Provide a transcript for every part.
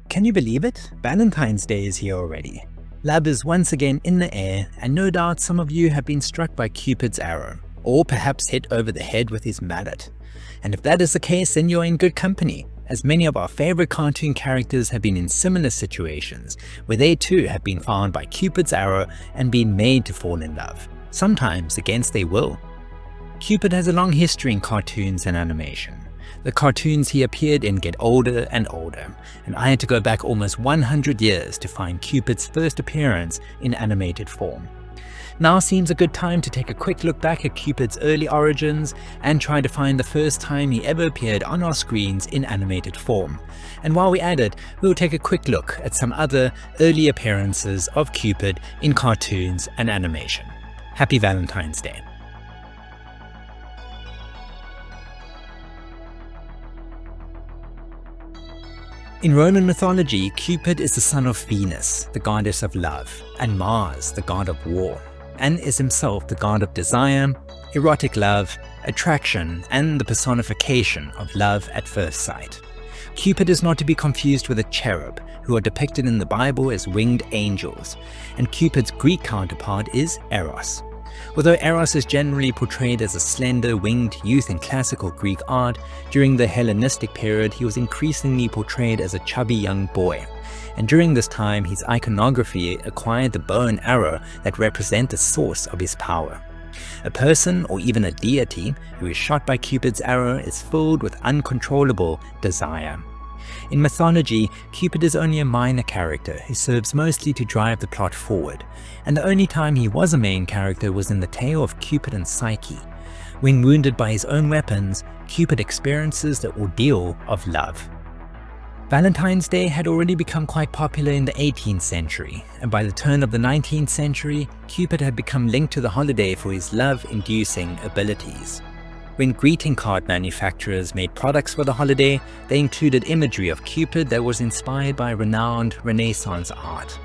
Can you believe it? Valentine's Day is here already. Love is once again in the air, and no doubt some of you have been struck by Cupid's arrow, or perhaps hit over the head with his mallet. And if that is the case, then you're in good company, as many of our favorite cartoon characters have been in similar situations, where they too have been found by Cupid's arrow and been made to fall in love, sometimes against their will. Cupid has a long history in cartoons and animation. The cartoons he appeared in get older and older, and I had to go back almost 100 years to find Cupid's first appearance in animated form. Now seems a good time to take a quick look back at Cupid's early origins and try to find the first time he ever appeared on our screens in animated form. And while we're at it, we'll take a quick look at some other early appearances of Cupid in cartoons and animation. Happy Valentine's Day! In Roman mythology, Cupid is the son of Venus, the goddess of love, and Mars, the god of war, and is himself the god of desire, erotic love, attraction, and the personification of love at first sight. Cupid is not to be confused with a cherub, who are depicted in the Bible as winged angels, and Cupid's Greek counterpart is Eros. Although Eros is generally portrayed as a slender, winged youth in classical Greek art, during the Hellenistic period he was increasingly portrayed as a chubby young boy. And during this time, his iconography acquired the bow and arrow that represent the source of his power. A person, or even a deity, who is shot by Cupid's arrow is filled with uncontrollable desire. In mythology, Cupid is only a minor character who serves mostly to drive the plot forward, and the only time he was a main character was in the tale of Cupid and Psyche. When wounded by his own weapons, Cupid experiences the ordeal of love. Valentine's Day had already become quite popular in the 18th century, and by the turn of the 19th century, Cupid had become linked to the holiday for his love-inducing abilities. When greeting card manufacturers made products for the holiday, they included imagery of Cupid that was inspired by renowned Renaissance art.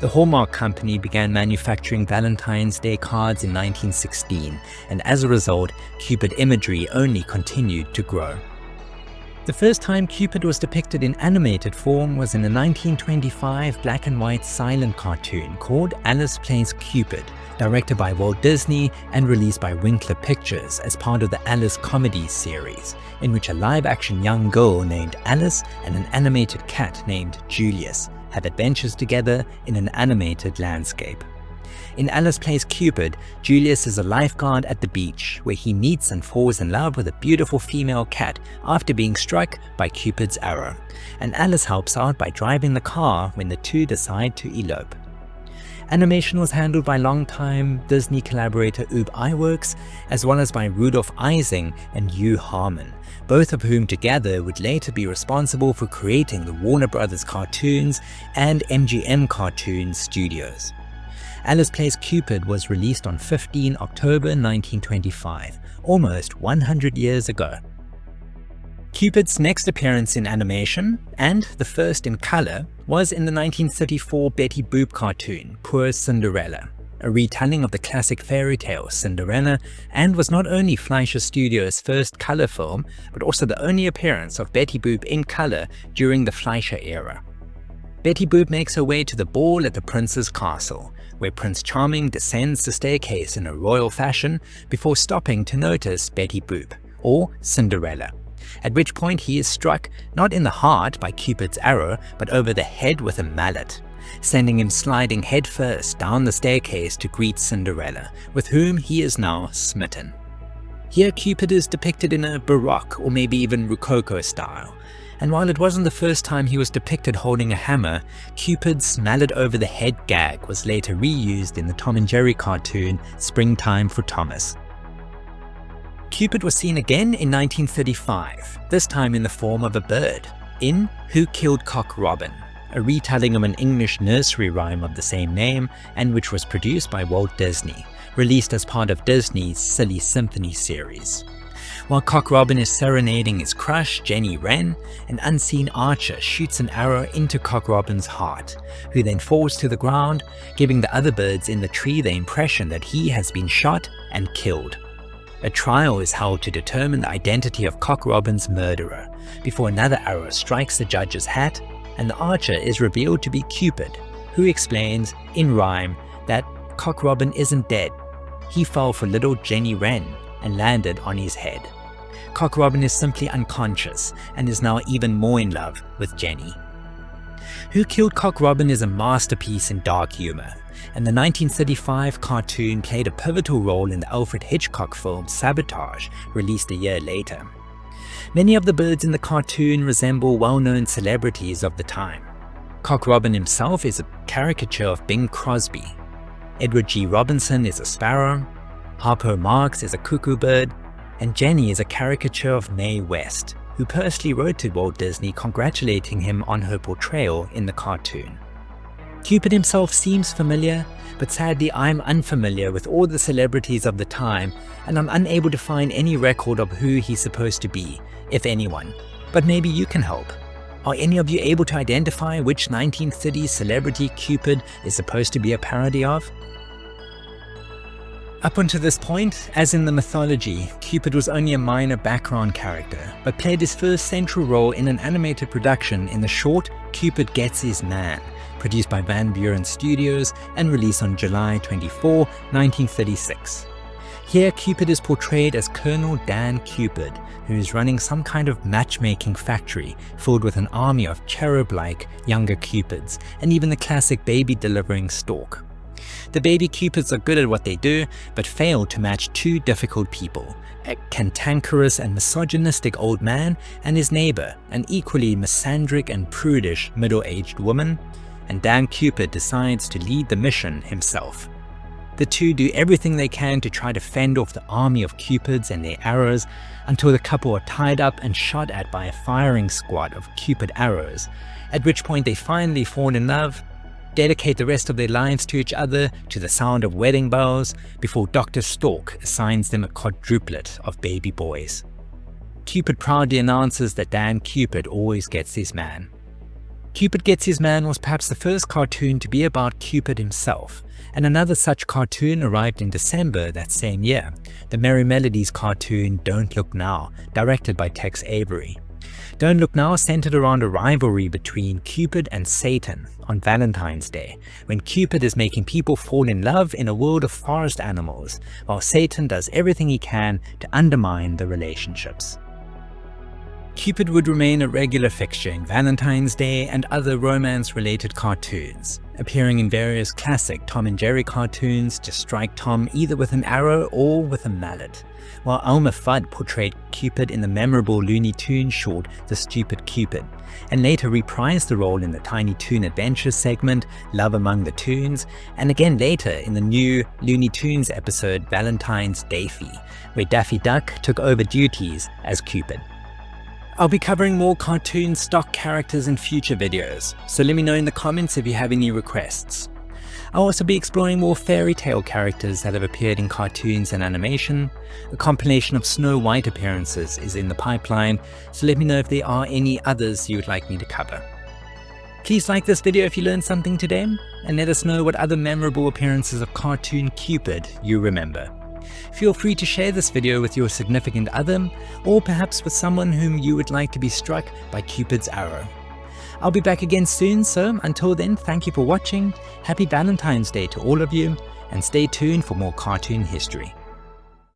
The Hallmark Company began manufacturing Valentine's Day cards in 1916, and as a result, Cupid imagery only continued to grow. The first time Cupid was depicted in animated form was in a 1925 black and white silent cartoon called Alice Plays Cupid, directed by Walt Disney and released by Winkler Pictures as part of the Alice Comedy series, in which a live-action young girl named Alice and an animated cat named Julius have adventures together in an animated landscape. In Alice Plays Cupid, Julius is a lifeguard at the beach, where he meets and falls in love with a beautiful female cat after being struck by Cupid's arrow, and Alice helps out by driving the car when the two decide to elope. Animation was handled by longtime Disney collaborator Ub Iwerks, as well as by Rudolph Ising and Hugh Harman, both of whom together would later be responsible for creating the Warner Brothers cartoons and MGM Cartoons studios. Alice Plays Cupid was released on 15 October 1925, almost 100 years ago. Cupid's next appearance in animation, and the first in color, was in the 1934 Betty Boop cartoon, Poor Cinderella, a retelling of the classic fairy tale Cinderella, and was not only Fleischer Studios' first color film, but also the only appearance of Betty Boop in color during the Fleischer era. Betty Boop makes her way to the ball at the prince's castle, where Prince Charming descends the staircase in a royal fashion before stopping to notice Betty Boop, or Cinderella, at which point he is struck not in the heart by Cupid's arrow, but over the head with a mallet, sending him sliding headfirst down the staircase to greet Cinderella, with whom he is now smitten. Here Cupid is depicted in a Baroque or maybe even Rococo style, and while it wasn't the first time he was depicted holding a hammer, Cupid's mallet over the head gag was later reused in the Tom and Jerry cartoon Springtime for Thomas. Cupid was seen again in 1935, this time in the form of a bird, in Who Killed Cock Robin, a retelling of an English nursery rhyme of the same name and which was produced by Walt Disney, released as part of Disney's Silly Symphony series. While Cock Robin is serenading his crush, Jenny Wren, an unseen archer shoots an arrow into Cock Robin's heart, who then falls to the ground, giving the other birds in the tree the impression that he has been shot and killed. A trial is held to determine the identity of Cock Robin's murderer, before another arrow strikes the judge's hat and the archer is revealed to be Cupid, who explains, in rhyme, that Cock Robin isn't dead. He fell for little Jenny Wren and landed on his head. Cock Robin is simply unconscious and is now even more in love with Jenny. Who Killed Cock Robin is a masterpiece in dark humor, and the 1935 cartoon played a pivotal role in the Alfred Hitchcock film Sabotage, released a year later. Many of the birds in the cartoon resemble well-known celebrities of the time. Cock Robin himself is a caricature of Bing Crosby. Edward G. Robinson is a sparrow. Harpo Marx is a cuckoo bird. And Jenny is a caricature of Mae West, who personally wrote to Walt Disney congratulating him on her portrayal in the cartoon. Cupid himself seems familiar, but sadly I'm unfamiliar with all the celebrities of the time, and I'm unable to find any record of who he's supposed to be, if anyone. But maybe you can help. Are any of you able to identify which 1930s celebrity Cupid is supposed to be a parody of? Up until this point, as in the mythology, Cupid was only a minor background character, but played his first central role in an animated production in the short Cupid Gets His Man, produced by Van Buren Studios and released on July 24, 1936. Here, Cupid is portrayed as Colonel Dan Cupid, who is running some kind of matchmaking factory filled with an army of cherub-like younger Cupids, and even the classic baby-delivering stork. The baby Cupids are good at what they do, but fail to match two difficult people, a cantankerous and misogynistic old man and his neighbor, an equally misandric and prudish middle-aged woman, and Dan Cupid decides to lead the mission himself. The two do everything they can to try to fend off the army of Cupids and their arrows until the couple are tied up and shot at by a firing squad of Cupid arrows, at which point they finally fall in love, dedicate the rest of their lives to each other to the sound of wedding bells before Dr. Stork assigns them a quadruplet of baby boys. Cupid proudly announces that Dan Cupid always gets his man. Cupid Gets His Man was perhaps the first cartoon to be about Cupid himself, and another such cartoon arrived in December that same year, the Merry Melodies cartoon Don't Look Now, directed by Tex Avery. Don't Look Now centered around a rivalry between Cupid and Satan on Valentine's Day, when Cupid is making people fall in love in a world of forest animals, while Satan does everything he can to undermine the relationships. Cupid would remain a regular fixture in Valentine's Day and other romance-related cartoons, appearing in various classic Tom and Jerry cartoons to strike Tom either with an arrow or with a mallet, while Elmer Fudd portrayed Cupid in the memorable Looney Tunes short The Stupid Cupid, and later reprised the role in the Tiny Toon Adventures segment Love Among the Toons, and again later in the new Looney Tunes episode Valentine's Daffy, where Daffy Duck took over duties as Cupid. I'll be covering more cartoon stock characters in future videos, so let me know in the comments if you have any requests. I'll also be exploring more fairy tale characters that have appeared in cartoons and animation. A compilation of Snow White appearances is in the pipeline, so let me know if there are any others you would like me to cover. Please like this video if you learned something today, and let us know what other memorable appearances of cartoon Cupid you remember. Feel free to share this video with your significant other, or perhaps with someone whom you would like to be struck by Cupid's arrow. I'll be back again soon, so until then, thank you for watching, happy Valentine's Day to all of you, and stay tuned for more cartoon history.